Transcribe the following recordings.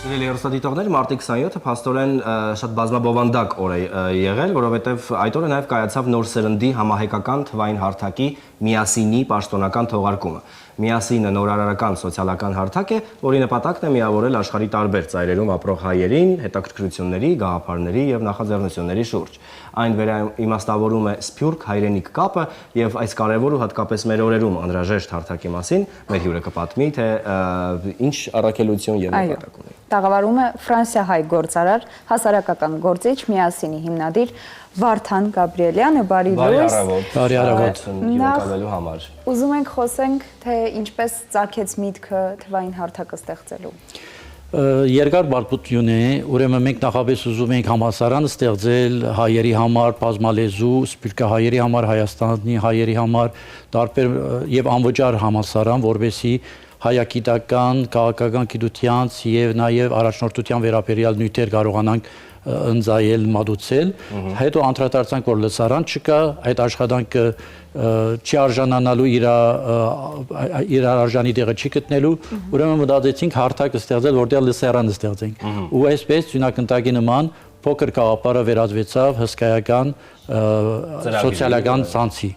Սիրելի հեռուստադիտողներ, մարտի 27-ը փաստորեն շատ բազմաբովանդակ օր է եղել, որովհետև այդ օրը նաև կայացավ նոր սերնդի համահայկական թվային հարթակի միասինի պաշտոնական թողարկումը։ Միասինը նորարարական սոցիալական հարթակ է, որի նպատակն է միավորել աշխարհի տարբեր ծայրերում ապրող հայերին հետաքրքրությունների, գաղափարների եւ նախաձեռնությունների շուրջ։ Այն վերաիմաստավորում է սփյուռք հայրենիք կապը եւ այս կարևոր ու հատկապես մեր օրերում անհրաժեշտ հարթակի մասին մեր հյուրը կպատմի, թե ինչ առաքելություն եւ նպատակ ունի։ Տաղավարում է ֆրանսիահայ գործարար, հասարակական գործիչ, միասինի հիմնադիր Վարդան Գաբրիելյանը, բարի լույս։ Բարի առավոտ։ Հյուրընկալվելու համար։ Ուզում ենք խոսենք, թե ինչպես ծագեց միտքը թվային հարթակը ստեղծելու։ Երկար բարբություն է, ուրեմն մենք նախապես ուզում ենք համալսարան ստեղծել հայերի համար, բազմալեզու, սփյուռքահայերի համար, Հայաստանի հայերի համար, տարբեր եւ անվճար համալսարան, որովհետեւ հայագիտական, քաղաքական գիտության եւ նաեւ առաջնորդության վերաբերյալ նյութեր կարողանանք ընձայել, մատուցել։ Հետո անդրադարձանք, որ լսարան չկա, այդ աշխատանքը չի արժանանալու իր արժանի տեղը չի գտնելու, ուրեմն մտածեցինք հարթակ ստեղծել, որտեղ լսարան ստեղծենք։ Ու այսպես ձյունակնդակի նման փոքր գաղափարը վերածվեցավ հսկայական սոցիալական ցանցի։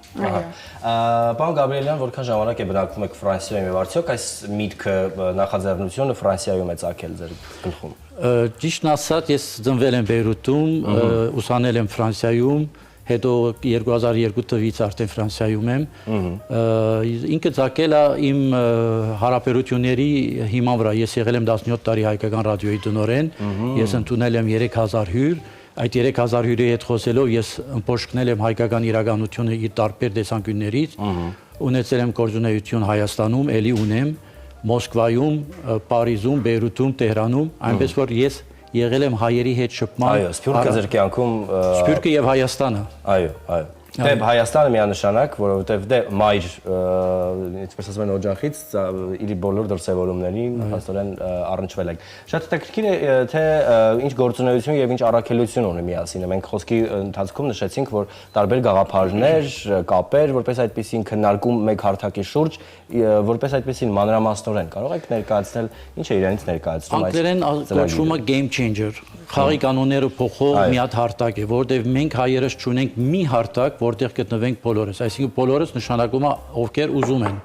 Պարոն Գաբրիելյան, որքան ժամանակ է բնակվում եք Ֆրանսիայում եւ արդյոք այս միտքը նախաձեռնությունը Ֆրանսիայում է ծագել ձեր գլխում։ Ճիշտն ասած, ես ծնվել եմ Բեյրութում, ուսանել եմ Ֆրանսիայում, հետո 2002 թվականից արդեն Ֆրանսիայում եմ։ Ինքը ծագել է իմ հարաբերությունների հիման վրա։ Ես եղել եմ 17 տարի հայկական ռադիոյի տնօրեն, ես ընդունել եմ 3000 հյուր, այդ 3000 հյուրի հետ խոսելով ես ըմբոշխնել եմ հայկական իրականությունը իր տարբեր տեսանկյուններից, ունեցել եմ գործունեություն Հայաստանում, ելի ունեմ, Մոսկվայում, Փարիզում, Բեյրութում, Տեհրանում, այնպես որ ես եղել եմ հայերի հետ շփման։ Այո, սփյուռքը ձեր կյանքում Սփյուռքը եւ Հայաստանը։ Այո, այո։ Դե Հայաստանը միանշանակ, որովհետև դե մայր, ինչպես ասում են օջախից, իր բոլոր դրսևորումներին հաստորեն առնչվել եք։ Շատ հետաքրքիր է, թե ինչ գործունեություն եւ ինչ առաքելություն ունի միասինը։ Մենք խոսքի ընթացքում նշեցինք, որ տարբեր գաղափարներ, կապեր, որպես այդպեսին քննարկում մեկ հարթակի շուրջ, որպես այդպեսին մանրամասնորեն կարող եք ներկայացնել, ինչ է իրենից ներկայացնում այս։ Անգլերեն կոչվում է game changer։ Խաղի կանոնները փոխող մի հատ հարթակ է, որտեղ մենք հայերս չունենք մի հարթակ, որտեղ գտնվենք բոլորս, այսինքն բոլորս նշանակում է ովքեր ուզում են։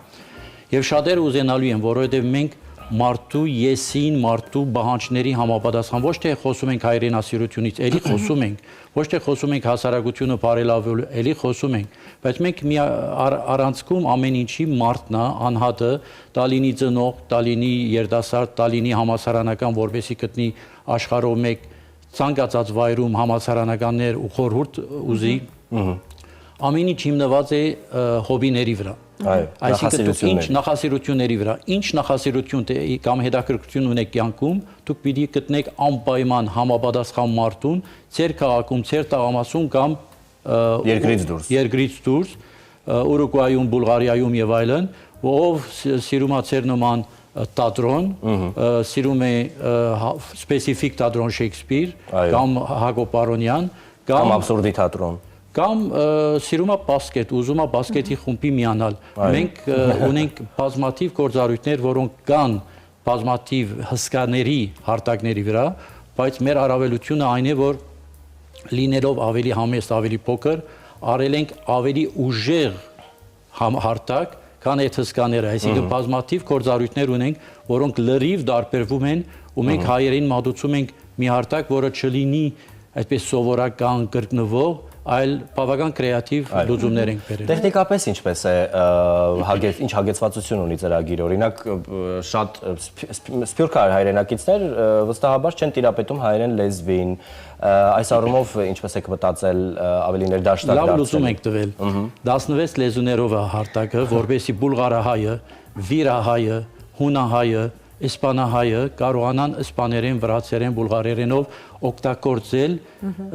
Եվ շատերը ուզենալու են, որովհետև մենք մարդու եսին, մարդու բանջների համապատասխան ոչ թե խոսում ենք հայրենասիրությունից, ելի խոսում ենք, ոչ թե խոսում ենք հասարակությունը բարելավելու, ելի խոսում ենք, բայց մենք մի առանցքում ամեն ինչի մարդն է, անհատը, տալինի ծնող, տալինի երդասարդ, տալինի համալսարանական, որովհետեւ գտնի աշխարհով մեկ ցանկացած վայրում համալսարանականներ ու խորհուրդ ուզի, ամեն ինչ հիմնված է հոբիների վրա։ Այսինքն ինչ նախասիրությունների վրա, ինչ նախասիրություն կամ հետաքրքրություն ունեք կյանքում, դուք պիտի գտնեք անպայման համապատասխան մարդուն, ձեր քաղաքում, ձեր տաղամասում կամ երկրից դուրս, Ուրուգվայում, Բուլղարիայում եւ այլն, ով սիրում է ձեր նման թատրոն, սիրում է սպეციფიկ թատրոն Շեքսպիր կամ Հակոբ Պարոնյան կամ աբսուրդի թատրոն կամ սիրում է բասկետ, ուզում է բասկետի խումբի միանալ։ Մենք ունենք բազմաթիվ գործառույթներ, որոնք կան բազմաթիվ հսկաների հարթակների վրա, բայց մեր առավելությունը այն է, որ լինելով ավելի համեստ, ավելի փոքր, արել ենք ավելի ուժեղ հարթակ, քան այդ հսկաները, այսինքն բազմաթիվ գործառույթներ ունենք, որոնք լրիվ տարբերվում են, ու մենք հայերին մատուցում ենք մի հարթակ, որը չլինի այդպես սովորական կրկնվող, այլ բավական կրեատիվ լուծումներ ենք բերել։ Տեխնիկապես ինչպես է, ինչ հագեցվածություն ունի ծրագիրը, օրինակ շատ սփյուռք հայրենակիցներ վստահաբար չեն տիրապետում հայերեն լեզվին, այս առումով ինչպես եք մտածել ավելի ներդաշնակ դարձնել։ Լավ լուծում ենք տվել։ 16 լեզուներով է հարթակը, որովհետեւ բուլղարահայը, վիրահայը, հունահայը, իսպանահայը կարողանան իսպաներեն, վրացերեն, բուլղարերենով օգտագործել,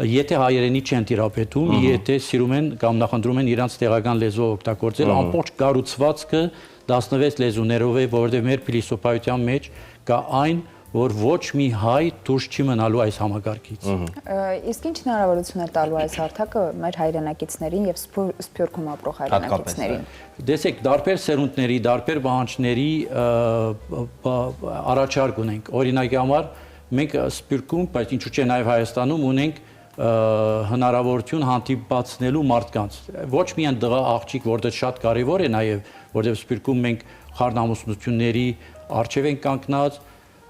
եթե հայերենի չեն տիրապետում, եթե սիրում են կամ նախընտրում են իրանց տեղական լեզվով օգտագործել, ամբողջ կառուցվածքը 16 լեզուներով է, որովհետև մեր փիլիսոփայության մեջ կա այն, որ ոչ մի հայ դուրս չի մնալու այս համակարգից։ Իսկ ինչ հնարավորություն է տալու այս հարթակը մեր հայրենակիցներին եւ սփյուռքում ապրող հայրենակիցներին։ Դեսեք, դարբեր սերունդների, դարբեր բանջների առաջարկ ունենք։ Օրինակի համար մենք Սփյուռքում, բայց ինչու՞ չէ նաև Հայաստանում ունենք հնարավորություն հանդիպացնելու մարդկանց։ Ոչ միայն դղա աղջիկ, որտեղ շատ կարևոր է նաև, որտեղ Սփյուռքում մենք խառնամուսնությունների արժև են կանգնած,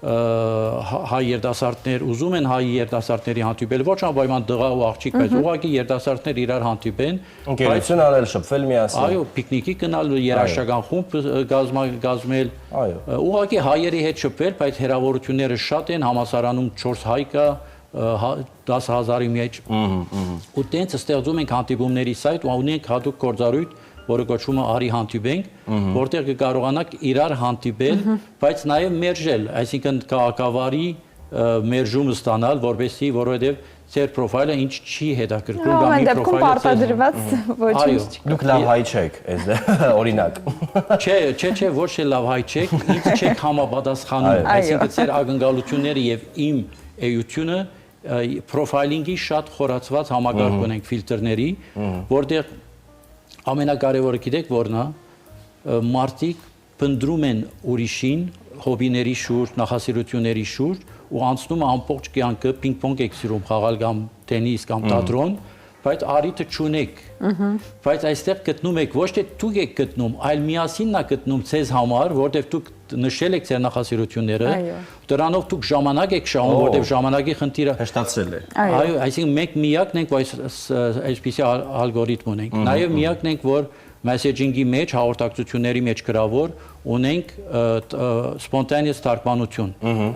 հայ երիտասարդներ ուզում են հայ երիտասարդների հանդիպել, ոչ անպայման դղա ու աղջիկ, բայց ուղղակի երիտասարդներ իրար հանդիպեն, ընկերություն արել, շփվել միասին։ Այո, պիկնիկի գնալ, երաժշտական խումբ կազմել, ուղղակի հայերի հետ շփվել, բայց հեռավորությունները շատ են, համասարանում 4 հայ կա, 10,000-ի մեջ։ Ու տենց ստեղծում ենք հանդիպումների սայթ ու ունենք հատուկ գործառույթ, որը կոչվում է «Արի հանդիպենք», որտեղ կկարողանաք իրար հանդիպել, բայց նաև մերժել, այսինքն քաղաքավարի մերժումը ստանալ, որովհետև ձեր պրոֆայլը ինչ չի հետաքրքրում կամ մի պրոֆայլը պարտադրված ոչինչ չի։ Դուք լավ հայ չեք, օրինակ։ Չէ, ոչ թե լավ հայ չեք, ինձ չեք համապատասխանում, այսինքն ձեր ակնկալությունները եւ իմ էությունը պրոֆայլինգի շատ խորացված համակարգ ունենք ֆիլտրների, որտեղ ամենակարևորը գիտեք որն է, մարդիկ փնտրում են ուրիշին հոբիների շուրջ, նախասիրությունների շուրջ ու անցնում ամբողջ կյանքը պինգ-պոնգ եք սիրում խաղալ կամ տենիս կամ թատրոն, բայց արիթը չունեք։ Բայց այստեղ գտնում եք ոչ թե դուք եք գտնում, այլ միասինն է գտնում ցեզ համար, որտեղ դուք նշել եք ձեր նախասիրությունները, դրանով դուք ժամանակ եք շահում, որտեղ ժամանակի խնդիրը հեշտացրել է։ Այո, այսինքն մենք միակն ենք, որ այսպիսի ալգորիթմ ունենք։ Նաև միակն ենք, որ մեսեջինգի մեջ, հաղորդակցությունների մեջ գրավոր ունենք spontaneous թարգմանություն։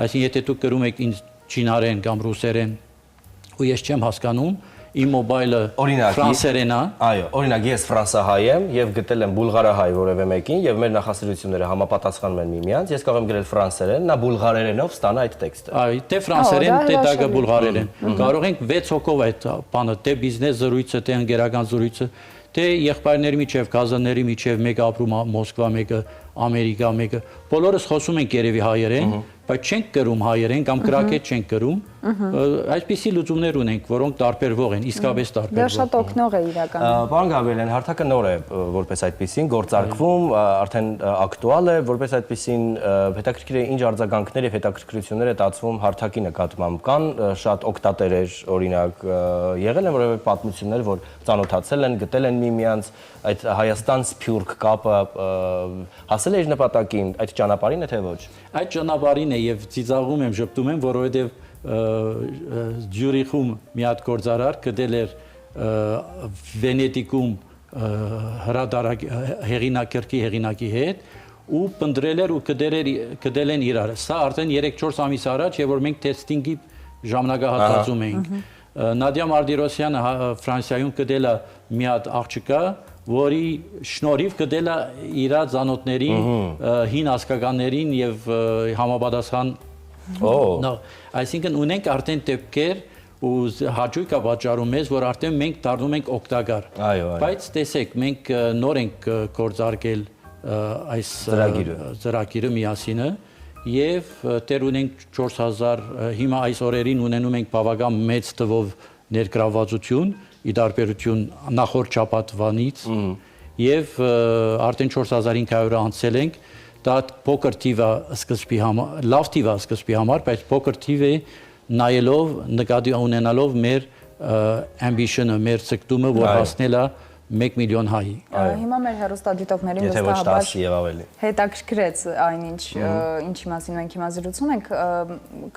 Այսինքն եթե դուք գրում եք ինձ չինարեն կամ ռուսերեն ու ես չեմ հասկանում, իմ մոբայլը ֆրանսերեն է։ Այո, օրինակ ես ֆրանսահայ եմ եւ գտել եմ բուլղարահայ որևէ մեկին եւ մեր նախասիրությունները համապատասխանում են միմյանց, ես կարող եմ գրել ֆրանսերեն, նա բուլղարերենով ստանա այդ տեքստը։ Այո, թե ֆրանսերեն, թե դագը բուլղարերեն։ Կարող ենք 6 հոգով այդ բանը, թե բիզնես զրույցը, թե ընկերական զրույցը, թե եղբայրների միջև, գազանների միջև, մեկը ապրում է Մոսկվա, մեկը Ամերիկա, մեկը բոլորս խոսում ենք երևի հայերեն, բայց չենք գրում հայերեն կամ կրակետ չենք գրում, այսպիսի լուծումներ ունենք, որոնք տարբերվող են, իսկապես տարբերվող։ Դա շատ օգնող է իրականում։ Պարոն Գաբրիելյան, հարթակը նոր է որպես այդպեսին, գործարկվում, արդեն ակտուալ է, որպես այդպեսին հետաքրքիր է ինչ արձագանքներ եւ հետաքրքրություններ է տածվում հարթակի նկատմամբ։ Կան շատ օգտատերեր, օրինակ, եղել են որևէ պատմություններ, որ ծանոթացել են, գտել են միմյանց, այդ Հայաստան-Սփյուռք կապը հասել է իր նպատակին, այդ ճանապարհին է թե ոչ։ Այդ ճանապարհին է եւ ծիծաղում եմ, ժպտում եմ, որովհետեւ Զյուրիխում մի հատ գործարար գտել էր Վենետիկում հեղինակի հետ ու պնդրել էր ու գտել են իրար։ Սա արդեն 3-4 ամիս առաջ եւ որ մենք տեստինգի ժամանակահատվածում էինք։ Նադիա Մարտիրոսյանը Ֆրանսիայում գտել է մի հատ աղջկա, որի շնորհիվ գտել է իր ծանոթներին, հին ասկականներին եւ համապատասխան այսինքն ունենք արդեն դեպքեր ու հաճույք է պատճառում մեզ, որ արդեն մենք դառնում ենք օգտակար։ Բայց տեսեք, մենք նոր ենք գործարկել այս ծրագիրը միասինը եւ դեռ ունենք 4000 հիմա այս օրերին ունենում ենք բավական մեծ թվով ներգրավվածություն ի տարբերություն նախորդ շաբաթվանից եւ արդեն 4500-ը անցել ենք։ Դա փոքր թիվ է սկզբի համար, լավ թիվ է սկզբի համար, բայց փոքր թիվ է նայելով, նկատի ունենալով մեր ambition-ը, մեր ցկտումը, որ հասնել է 1 միլիոն հայի։ Հիմա մեր հեռուստադիտողներին վստահաբար հետաքրքրեց այնինչ, ինչի մասին մենք հիմա զրուցում ենք,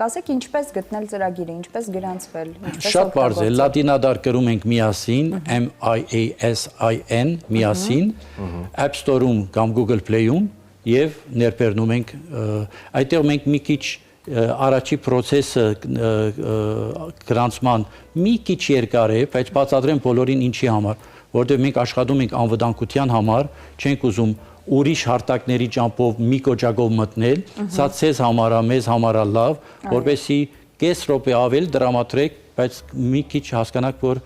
կասեք ինչպես գտնել ծրագիրը, ինչպես գրանցվել, ինչպես շատ բարձ է, լատինադար գրում ենք միասին, MIASIN, միասին, App Store-ում կամ Google Play-ում եւ ներբեռնում ենք, այդտեղ մենք մի քիչ առաջի process-ը գրանցման մի քիչ երկար է, բայց բացատրեմ բոլորին ինչի համար, որտեղ մենք աշխատում ենք անվտանգության համար, չենք ուզում ուրիշ հարթակների ճամփով մի կոճակով մտնել, սա ցեզ համար է, մեզ համար է լավ, որովհետեւ կես րոպե ավել դրամատրեք, բայց մի քիչ հասկանաք, որ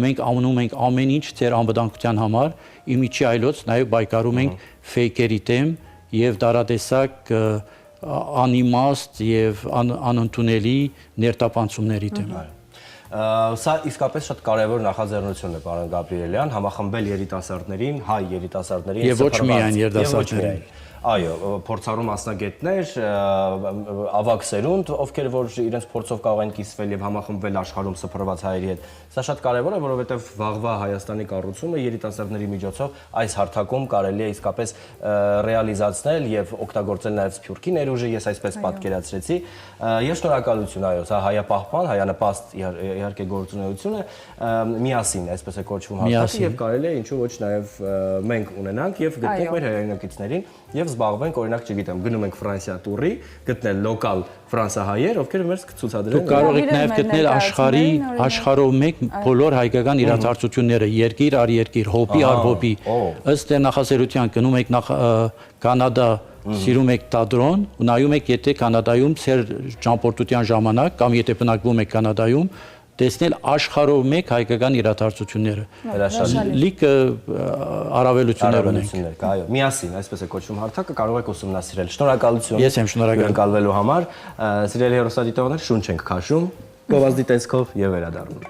մենք անում ենք ամեն ինչ ձեր անվտանգության համար, իմիջի այլոց նաև բայկարում ենք ֆեյքերի դեմ եւ դարատեսակ անիմաստ եւ անընդունելի ներտապանցումների դեմ։ Սա իսկապես շատ կարևոր նախաձեռնություն է, պարոն Գաբրիելյան, համախմբել երիտասարդներին, հայ երիտասարդներին եւ ոչ միայն երիտասարդներին։ Այո, փորձառու մասնագետներ, ավագ սերունդ, ովքեր որ իրենց փորձով կարող են կիսվել եւ համախմբվել աշխարհում սփռված հայերի հետ։ Սա շատ կարեւոր է, որովհետեւ վաղվա Հայաստանի կառուցումը երիտասարդների միջոցով այս հարթակում կարելի է իսկապես ռեալիզացնել եւ օգտագործել նաեւ Սփյուռքի ներուժը, ես այսպես պատկերացրեցի։ Ես շնորհակալություն, այո, սա հայապահպան, հայանպաստ իհարկե գործունեություն է, միասին, այսպես է կոչվում հարթակը եւ կարելի է ինչու ոչ նաեւ մենք ունենանք եւ գտնենք մեր հայրենակիցներին եւ զբաղվենք, օրինակ, չգիտեմ, գնում ենք Ֆրանսիա տուրի, գտնել լոկալ ֆրանսահայեր, ովքեր մեզ կցուցադրեն։ Դուք կարող եք նաեւ գտնել աշխարհով մեկ բոլոր հայկական իրադարձությունները, երկիր առ երկիր, հոբի առ հոբի։ Ըստ նախասերության գնում եք Կանադա, սիրում եք տադրոն, ու նայում եք, եթե Կանադայում ծեր ճամփորդության ժամանակ կամ եթե բնակվում եք Կանադայում, տեսնել աշխարհով մեկ հայկական իրադարձությունները։ Լիք առավելություններ ունենք։ Այո, միասին, այսպես է կոչվում հարթակը, կարող եք ուսումնասիրել։ Շնորհակալություն։ Ես եմ շնորհակալ ընկալվելու համար։ Սիրելի հեռուստադիտողներ, շունչ ենք քաշում, գովազդի տեսքով եւ վերադառնում։